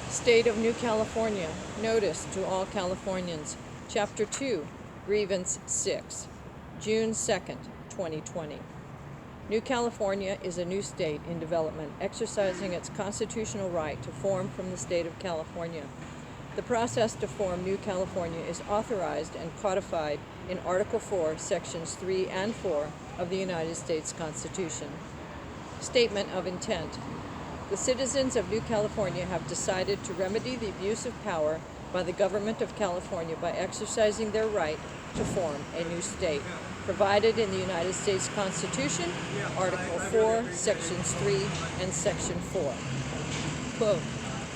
State of New California. Notice to all Californians. Chapter 2, Grievance 6, June 2nd, 2020. New California is a new state in development, exercising its constitutional right to form from the state of California. The process to form New California is authorized and codified in Article 4, Sections 3 and 4 of the United States Constitution. Statement of intent. The citizens of New California have decided to remedy the abuse of power by the government of California by exercising their right to form a new state, provided in the United States Constitution, Article 4, Sections 3 and Section 4. Quote,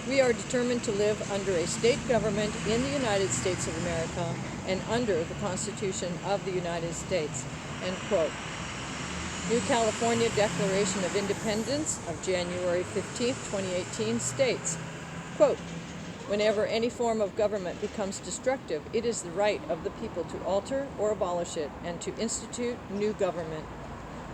"We are determined to live under a state government in the United States of America and under the Constitution of the United States." End quote. New California Declaration of Independence of January 15, 2018 states, quote, "Whenever any form of government becomes destructive, it is the right of the people to alter or abolish it and to institute new government.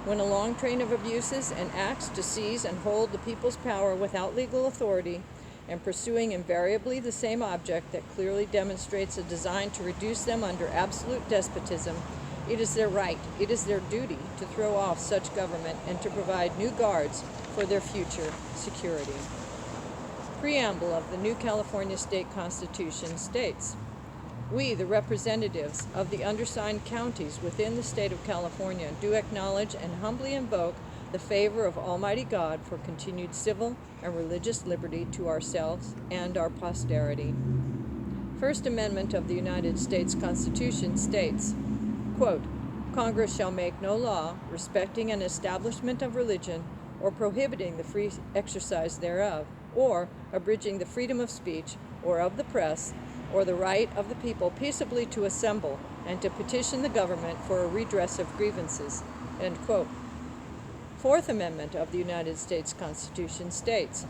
When a long train of abuses and acts to seize and hold the people's power without legal authority and pursuing invariably the same object that clearly demonstrates a design to reduce them under absolute despotism, it is their right, it is their duty to throw off such government and to provide new guards for their future security." Preamble of the New California State Constitution states, "We, the representatives of the undersigned counties within the state of California, do acknowledge and humbly invoke the favor of Almighty God for continued civil and religious liberty to ourselves and our posterity." First Amendment of the United States Constitution states, quote, "Congress shall make no law respecting an establishment of religion or prohibiting the free exercise thereof, or abridging the freedom of speech or of the press, or the right of the people peaceably to assemble and to petition the government for a redress of grievances." End quote. Fourth Amendment of the United States Constitution states,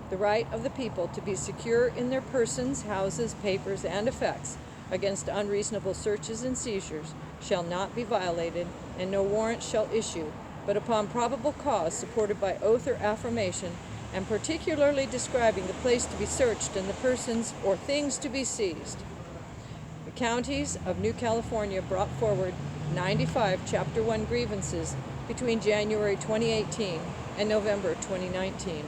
"The right of the people to be secure in their persons, houses, papers, and effects against unreasonable searches and seizures shall not be violated, and no warrant shall issue, but upon probable cause supported by oath or affirmation, and particularly describing the place to be searched and the persons or things to be seized." The counties of New California brought forward 95 Chapter 1 grievances between January 2018 and November 2019.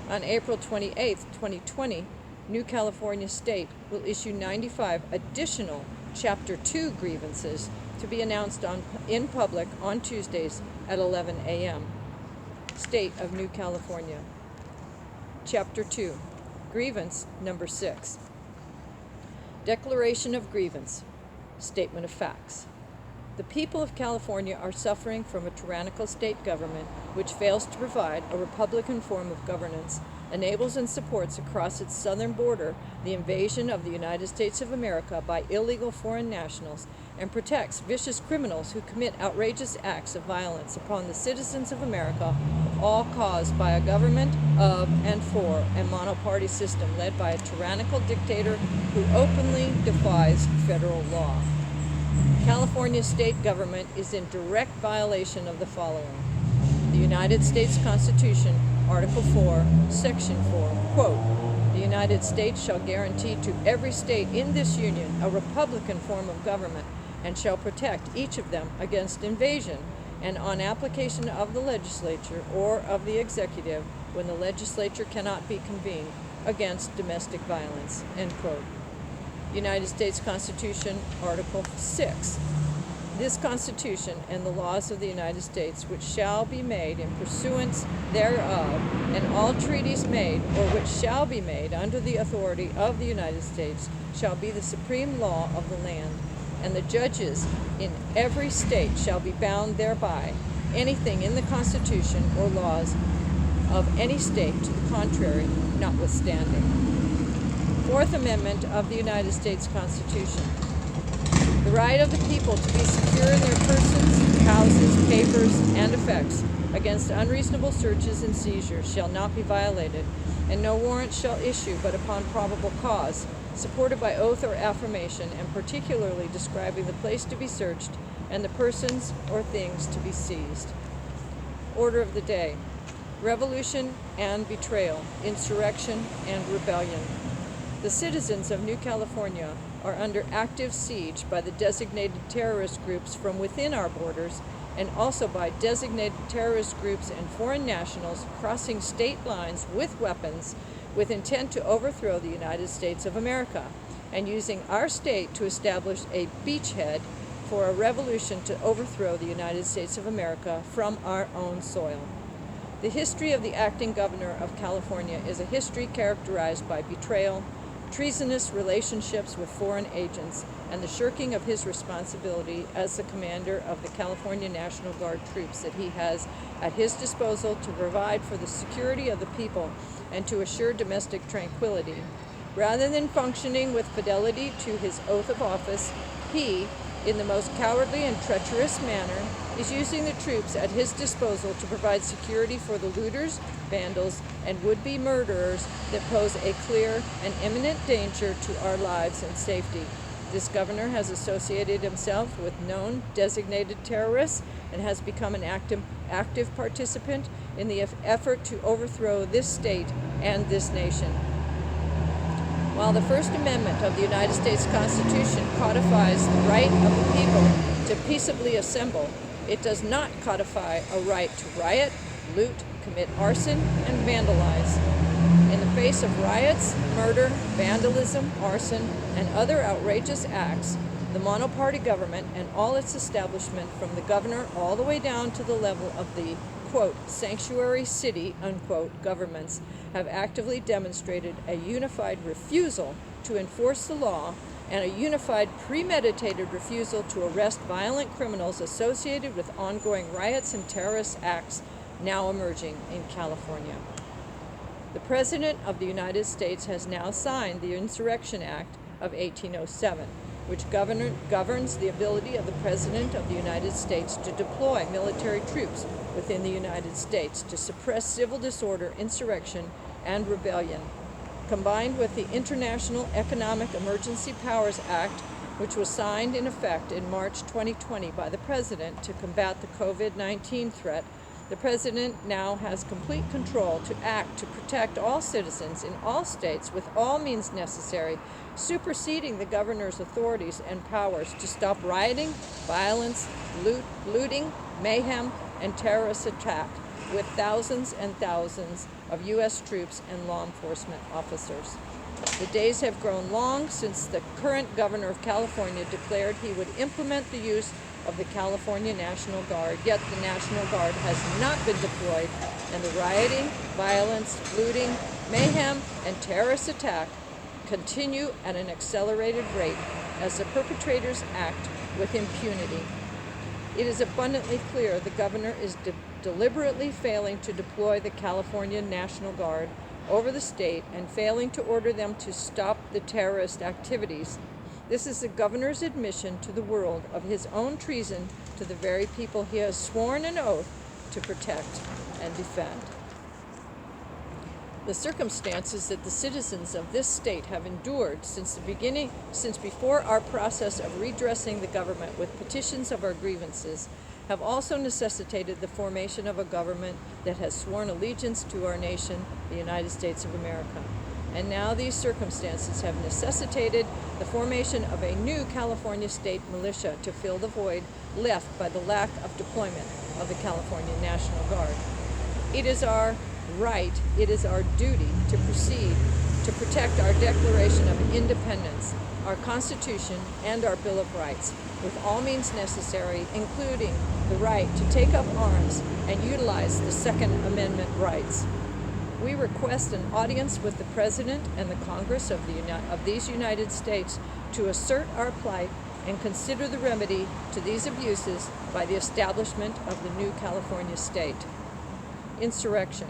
On April 28, 2020, New California State will issue 95 additional Chapter 2 grievances to be announced in public on Tuesdays at 11 a.m. State of New California. Chapter 2, Grievance Number 6. Declaration of Grievance. Statement of Facts. The people of California are suffering from a tyrannical state government which fails to provide a Republican form of governance, enables and supports across its southern border the invasion of the United States of America by illegal foreign nationals, and protects vicious criminals who commit outrageous acts of violence upon the citizens of America, all caused by a government of and for a monoparty system led by a tyrannical dictator who openly defies federal law. California's state government is in direct violation of the following. The United States Constitution, Article 4, Section 4, quote, "The United States shall guarantee to every state in this union a Republican form of government and shall protect each of them against invasion and on application of the legislature or of the executive when the legislature cannot be convened against domestic violence." End quote. United States Constitution, Article 6. "This Constitution and the laws of the United States, which shall be made in pursuance thereof, and all treaties made or which shall be made under the authority of the United States, shall be the supreme law of the land, and the judges in every state shall be bound thereby, anything in the Constitution or laws of any state to the contrary notwithstanding." Fourth Amendment of the United States Constitution. The right of the people to be secure in their persons, houses, papers, and effects against unreasonable searches and seizures shall not be violated, and no warrant shall issue but upon probable cause, supported by oath or affirmation, and particularly describing the place to be searched and the persons or things to be seized. Order of the day. revolution and betrayal, insurrection and rebellion. The citizens of New California are under active siege by the designated terrorist groups from within our borders and also by designated terrorist groups and foreign nationals crossing state lines with weapons with intent to overthrow the United States of America and using our state to establish a beachhead for a revolution to overthrow the United States of America from our own soil. The history of the acting governor of California is a history characterized by betrayal, treasonous relationships with foreign agents, and the shirking of his responsibility as the commander of the California National Guard troops that he has at his disposal to provide for the security of the people and to assure domestic tranquility. Rather than functioning with fidelity to his oath of office, he, in the most cowardly and treacherous manner, is using the troops at his disposal to provide security for the looters, vandals, and would-be murderers that pose a clear and imminent danger to our lives and safety. This governor has associated himself with known designated terrorists and has become an active participant in the effort to overthrow this state and this nation. While the First Amendment of the United States Constitution codifies the right of the people to peaceably assemble, it does not codify a right to riot, loot, commit arson, and vandalize. In the face of riots, murder, vandalism, arson, and other outrageous acts, the monoparty government and all its establishment, from the governor all the way down to the level of the, quote, sanctuary city, unquote, governments, have actively demonstrated a unified refusal to enforce the law and a unified premeditated refusal to arrest violent criminals associated with ongoing riots and terrorist acts now emerging in California. The President of the United States has now signed the Insurrection Act of 1807, which governs the ability of the President of the United States to deploy military troops within the United States to suppress civil disorder, insurrection, and rebellion. Combined with the International Economic Emergency Powers Act, which was signed in effect in March 2020 by the President to combat the COVID-19 threat, the President now has complete control to act to protect all citizens in all states with all means necessary, superseding the governor's authorities and powers to stop rioting, violence, looting, mayhem, and terrorist attack with thousands and thousands of U.S. troops and law enforcement officers. The days have grown long since the current governor of California declared he would implement the use of the California National Guard, yet the National Guard has not been deployed, and the rioting, violence, looting, mayhem, and terrorist attack continue at an accelerated rate as the perpetrators act with impunity. It is abundantly clear the governor is deliberately failing to deploy the California National Guard over the state and failing to order them to stop the terrorist activities. This is the governor's admission to the world of his own treason to the very people he has sworn an oath to protect and defend. The circumstances that the citizens of this state have endured since before our process of redressing the government with petitions of our grievances, have also necessitated the formation of a government that has sworn allegiance to our nation, the United States of America. And now these circumstances have necessitated the formation of a new California state militia to fill the void left by the lack of deployment of the California National Guard. It is our right, it is our duty to proceed to protect our Declaration of Independence, our Constitution, and our Bill of Rights, with all means necessary, including the right to take up arms and utilize the Second Amendment rights. We request an audience with the President and the Congress of these United States to assert our plight and consider the remedy to these abuses by the establishment of the new California state. Insurrection.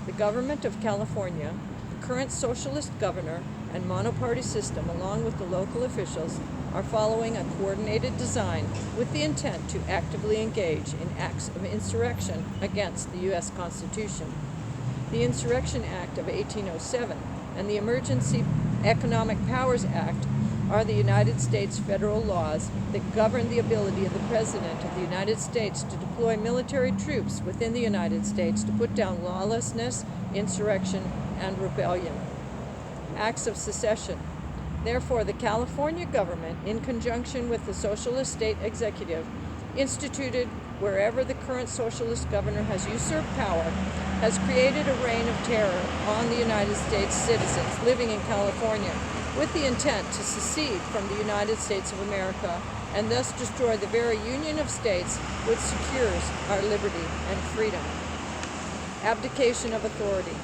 The government of California, the current socialist governor and monoparty system, along with the local officials, are following a coordinated design with the intent to actively engage in acts of insurrection against the U.S. Constitution. The Insurrection Act of 1807 and the Emergency Economic Powers Act are the United States federal laws that govern the ability of the President of the United States to deploy military troops within the United States to put down lawlessness, insurrection, and rebellion. Acts of secession. Therefore, the California government, in conjunction with the Socialist State Executive, instituted wherever the current socialist governor has usurped power, has created a reign of terror on the United States citizens living in California with the intent to secede from the United States of America and thus destroy the very union of states which secures our liberty and freedom. Abdication of authority.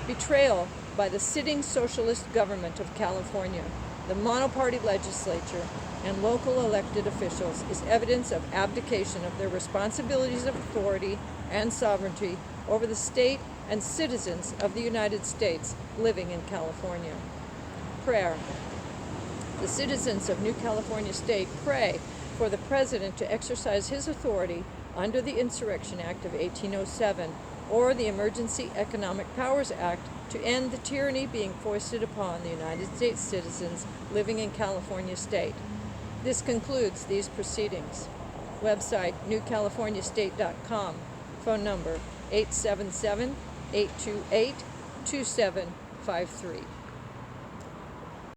Betrayal by the sitting socialist government of California, the monoparty legislature, and local elected officials is evidence of abdication of their responsibilities of authority and sovereignty over the state and citizens of the United States living in California. Prayer. The citizens of New California State pray for the President to exercise his authority under the Insurrection Act of 1807 or the Emergency Economic Powers Act to end the tyranny being foisted upon the United States citizens living in California State. This concludes these proceedings. Website newcaliforniastate.com. Phone number 877-828-2753.